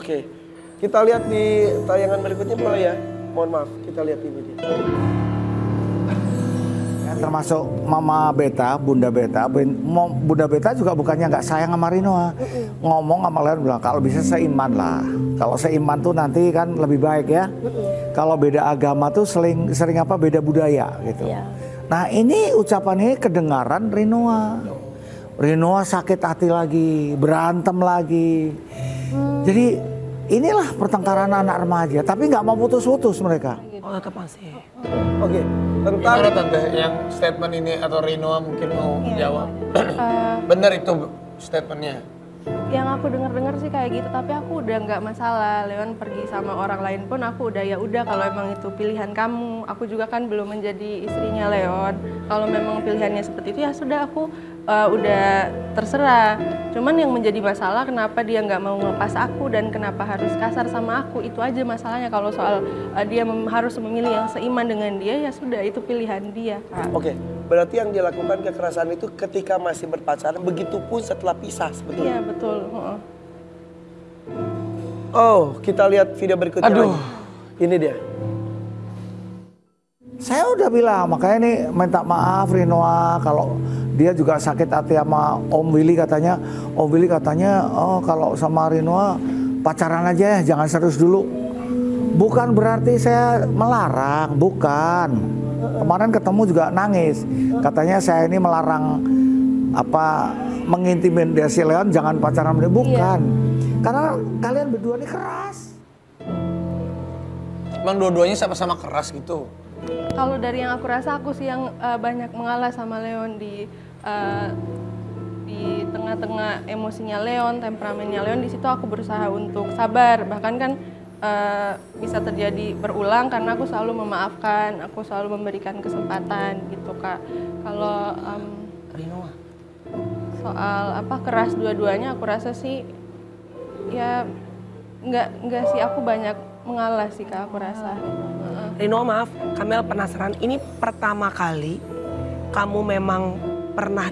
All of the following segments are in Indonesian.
Oke. Kita lihat di tayangan berikutnya boleh ya? Mohon maaf, kita lihat ini dia. Ya, termasuk Mama Beta, Bunda Beta. Bunda Beta juga bukannya nggak sayang sama Rino. Ngomong sama Leon bilang, kalau bisa seiman lah. Kalau seiman tuh nanti kan lebih baik ya. Kalau beda agama tuh sering apa beda budaya gitu. Iya. Nah ini ucapan ini kedengaran Rinoa. Rinoa sakit hati lagi, berantem lagi. Jadi inilah pertengkaran anak remaja, tapi nggak mau putus-putus mereka. Oh tetap masih. Oke, tentang Gimana tante yang statement ini atau Rinoa mungkin mau jawab? Bener itu statementnya. Yang aku dengar sih kayak gitu, tapi aku udah nggak masalah. Leon pergi sama orang lain pun aku udah ya udah, kalau emang itu pilihan kamu. Aku juga kan belum menjadi istrinya Leon. Kalau memang pilihannya seperti itu ya sudah, aku udah terserah. Cuman yang menjadi masalah kenapa dia nggak mau ngelepas aku dan kenapa harus kasar sama aku, itu aja masalahnya. Kalau soal dia harus memilih yang seiman dengan dia, ya sudah itu pilihan dia, Kak. Oke, berarti yang dilakukan kekerasan itu ketika masih berpacaran, begitupun setelah pisah sebetulnya. Iya betul. Oh, kita lihat video berikutnya lagi. Ini dia. Saya udah bilang, makanya nih minta maaf Rinoa kalau dia juga sakit hati sama Om Willy katanya. Om Willy katanya, oh kalau sama Rinoa pacaran aja ya, jangan serius dulu. Bukan berarti saya melarang, bukan. Kemarin ketemu juga nangis. Katanya saya ini melarang apa mengintimidasi Leon jangan pacaran sama dia, bukan. Karena kalian berdua ini keras. Emang dua-duanya sama-sama keras gitu? Kalau dari yang aku rasa, aku sih yang banyak mengalah sama Leon di tengah-tengah emosinya Leon, temperamennya Leon. Di situ aku berusaha untuk sabar. Bahkan kan bisa terjadi berulang karena aku selalu memaafkan, aku selalu memberikan kesempatan gitu, Kak. Kalau Rinoa. soal apa keras dua-duanya, aku rasa sih ya nggak sih, aku banyak mengalah sih, Kak, aku rasa. Rinoa maaf, Kamel penasaran. Ini pertama kali kamu memang pernah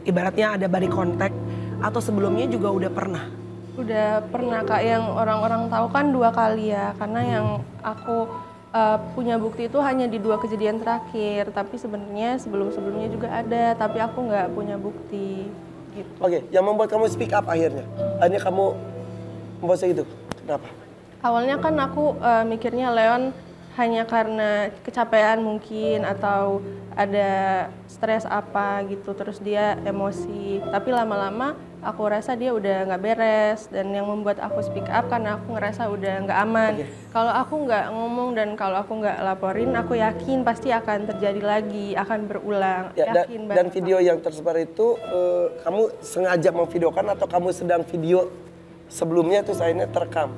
ibaratnya ada body contact atau sebelumnya juga udah pernah? Udah pernah, Kak, yang orang-orang tahu kan 2 kali ya, karena yang aku punya bukti itu hanya di 2 kejadian terakhir, tapi sebenarnya sebelum-sebelumnya juga ada, tapi aku nggak punya bukti gitu. Oke, yang membuat kamu speak up akhirnya? Akhirnya kamu membuat saya gitu, kenapa? Awalnya kan aku mikirnya Leon hanya karena kecapean mungkin atau ada stres apa gitu, terus dia emosi. Tapi lama-lama aku rasa dia udah nggak beres, dan yang membuat aku speak up karena aku ngerasa udah nggak aman. Kalau aku nggak ngomong dan kalau aku nggak laporin, aku yakin pasti akan terjadi lagi, akan berulang. Ya, Yakin dan banget. video yang tersebar itu kamu sengaja memvideokan atau kamu sedang video sebelumnya itu akhirnya terekam?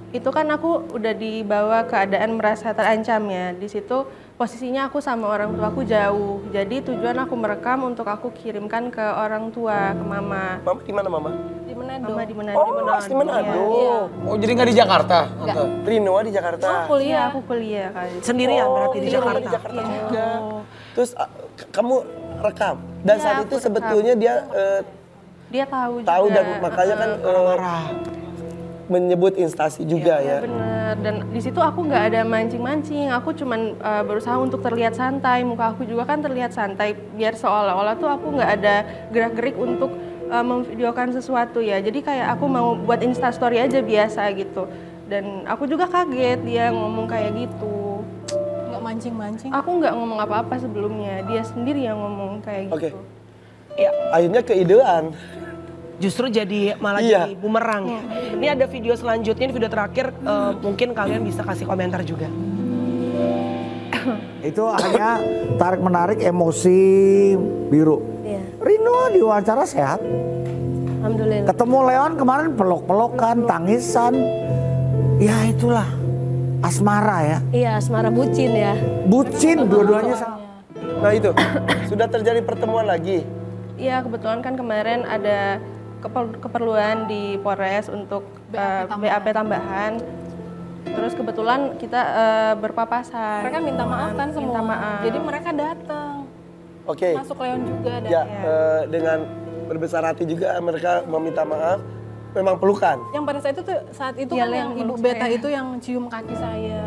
Itu kan aku udah dibawa keadaan merasa terancam ya. Di situ posisinya aku sama orang tuaku jauh. Jadi tujuan aku merekam untuk aku kirimkan ke orang tua, ke mama. Mama di mana, Mama? Di Manado. Mama di Manado. Oh, asli Manado. Iya. Oh jadi nggak di Jakarta? Tante? Rinoa di Jakarta. Kuliah, aku kuliah kali. Sendirian berarti di Rinoa Jakarta? di Jakarta juga. Oh. Terus kamu rekam dan Iya, saat aku itu rekam. sebetulnya dia Dia tahu juga. tahu dan makanya kan Marah. menyebut instansi juga ya. Bener, dan di situ aku nggak ada mancing-mancing, aku cuman berusaha untuk terlihat santai, muka aku juga kan terlihat santai, biar seolah-olah tuh aku nggak ada gerak-gerik untuk memvideokan sesuatu ya. Jadi kayak aku mau buat instastory aja biasa gitu, dan aku juga kaget dia ngomong kayak gitu. Nggak mancing-mancing. Aku nggak ngomong apa-apa sebelumnya, dia sendiri yang ngomong kayak Oke. gitu. Ya, Akhirnya keidean. justru jadi malah jadi bumerang. Ini ada video selanjutnya, ini video terakhir, mungkin kalian bisa kasih komentar juga. Itu hanya tarik menarik emosi biru. Iya. Rino diwawancara sehat. Alhamdulillah. Ketemu Leon kemarin pelok-pelokan, tangisan. Ya itulah asmara ya. Iya, asmara bucin ya. Bucin dua-duanya sama. Nah itu, sudah terjadi pertemuan lagi. Iya, kebetulan kan kemarin ada keperluan di Polres untuk BAP tambahan. Terus kebetulan kita berpapasan. Mereka minta maaf kan semua. Minta maaf. Jadi mereka datang. Oke. Masuk Leon juga dan Ya, dengan berbesar hati juga mereka meminta maaf. memang pelukan. Yang pada saat itu Dia kan yang yang Ibu meluk Beta saya. itu yang cium kaki saya.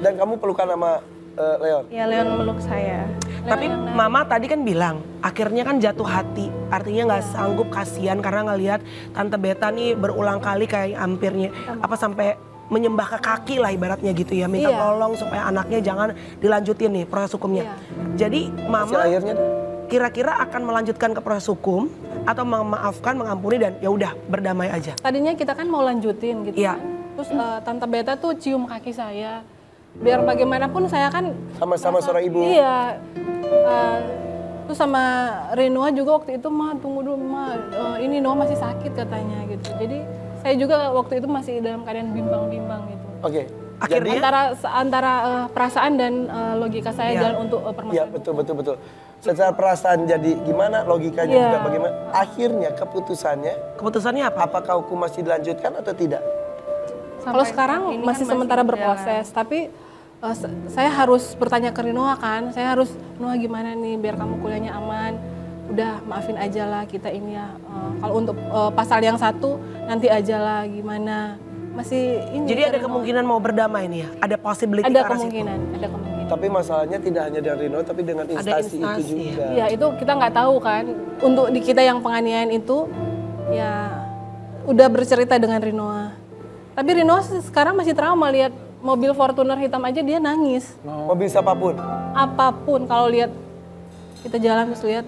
Dan kamu pelukan sama Leon. Ya Leon meluk saya. Tapi Mama tadi kan bilang akhirnya kan jatuh hati. Artinya nggak sanggup, kasihan karena ngelihat Tante Beta nih berulang kali kayak hampirnya apa sampai menyembah ke kaki lah ibaratnya gitu ya. Minta Iya. tolong supaya anaknya jangan dilanjutin nih proses hukumnya. Iya. Jadi Hasil Mama akhirnya kira-kira akan melanjutkan ke proses hukum atau memaafkan, mengampuni dan ya udah berdamai aja. Tadinya kita kan mau lanjutin gitu Iya. kan. Terus Tante Beta tuh cium kaki saya. Biar bagaimanapun saya kan sama-sama seorang ibu. Iya. Terus sama Renoa juga waktu itu, Ma tunggu dulu Ma, ini Noah masih sakit katanya gitu. Jadi saya juga waktu itu masih dalam keadaan bimbang-bimbang gitu. Oke. Akhirnya Antara perasaan dan logika saya Iya. jalan untuk Iya permasalahan. betul. Secara perasaan jadi gimana, logikanya Iya. juga bagaimana. Akhirnya keputusannya apa? apakah hukum masih dilanjutkan atau tidak? Kalau sekarang ini masih kan sementara masih berproses, tapi saya harus bertanya ke Rinoa kan, saya harus, Noah gimana nih biar kamu kuliahnya aman, udah maafin aja lah kita ini ya. Kalau untuk pasal yang satu nanti aja lah gimana, masih ini. Jadi ada kemungkinan mau berdamai nih ya? Ada possibility Ada ke arah situ? kemungkinan. Tapi masalahnya tidak hanya dari Rino, tapi dengan instansi itu instansi, juga. Ya itu kita nggak tahu kan, untuk di kita yang penganiayaan itu, ya udah bercerita dengan Rinoa. Tapi Rinoa sekarang masih trauma lihat mobil Fortuner hitam aja dia nangis. Mobil siapapun. Apapun kalau lihat kita jalan terus lihat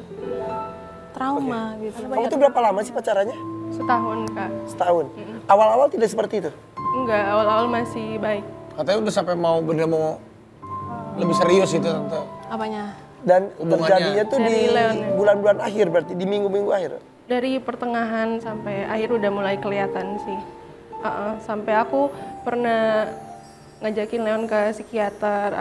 trauma gitu. Kamu tuh berapa lama sih pacarannya? Setahun Kak. Setahun. Awal-awal tidak seperti itu. Enggak, awal-awal masih baik. Katanya udah sampai mau bener mau lebih serius itu Tante. Apanya? Dan Hubungannya. terjadinya tuh di Dari Leon ya? bulan-bulan akhir, berarti di minggu-minggu akhir. Dari pertengahan sampai akhir udah mulai kelihatan sih. Sampai aku pernah ngajakin Leon ke psikiater,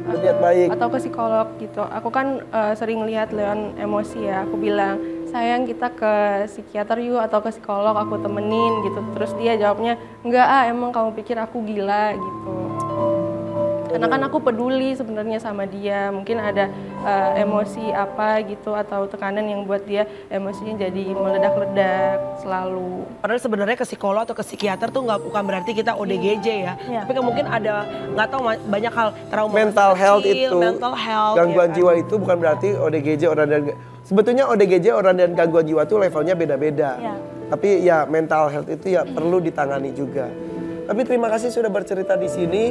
Lihat baik. atau ke psikolog gitu. Aku kan sering lihat Leon emosi ya. Aku bilang, sayang kita ke psikiater yuk atau ke psikolog, aku temenin gitu. Terus dia jawabnya, enggak emang kamu pikir aku gila gitu. Karena kan aku peduli sebenarnya sama dia. Mungkin ada emosi apa gitu atau tekanan yang buat dia emosinya jadi meledak-ledak selalu. Padahal sebenarnya ke psikolog atau ke psikiater tuh bukan berarti kita ODGJ ya. Iya. Tapi kan mungkin ada nggak tahu banyak hal trauma Mental masa health kecil, itu, mental health, gangguan ya kan? jiwa itu bukan berarti ODGJ orang dan sebetulnya ODGJ orang dan gangguan jiwa itu levelnya beda-beda. Iya. Tapi ya mental health itu ya perlu ditangani juga. Tapi terima kasih sudah bercerita di sini.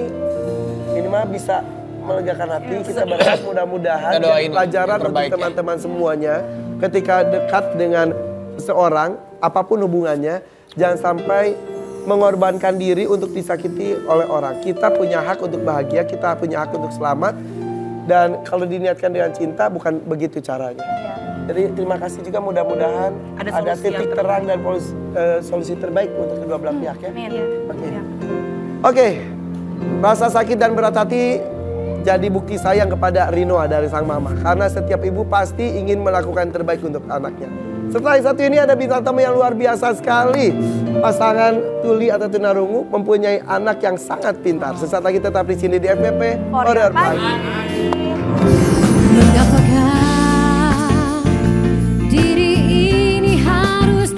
Ini mah bisa melegakan hati. Kita berharap mudah-mudahan Kita doain jadi pelajaran yang untuk terbaik ya. teman-teman semuanya ketika dekat dengan seseorang, apapun hubungannya, jangan sampai mengorbankan diri untuk disakiti oleh orang. Kita punya hak untuk bahagia, kita punya hak untuk selamat. Dan kalau diniatkan dengan cinta bukan begitu caranya. Jadi terima kasih juga, mudah-mudahan Ada ada solusi yang titik terang dan solusi terbaik untuk kedua belah pihak ya. Amin. Oke. Oke. Rasa sakit dan berat hati jadi bukti sayang kepada Rinoa dari sang mama. Karena setiap ibu pasti ingin melakukan yang terbaik untuk anaknya. Setelah yang satu ini ada bintang tamu yang luar biasa sekali. Pasangan Tuli atau tunarungu mempunyai anak yang sangat pintar. Sesaat lagi tetap di sini di FBP Order Pagi. Apakah diri ini harus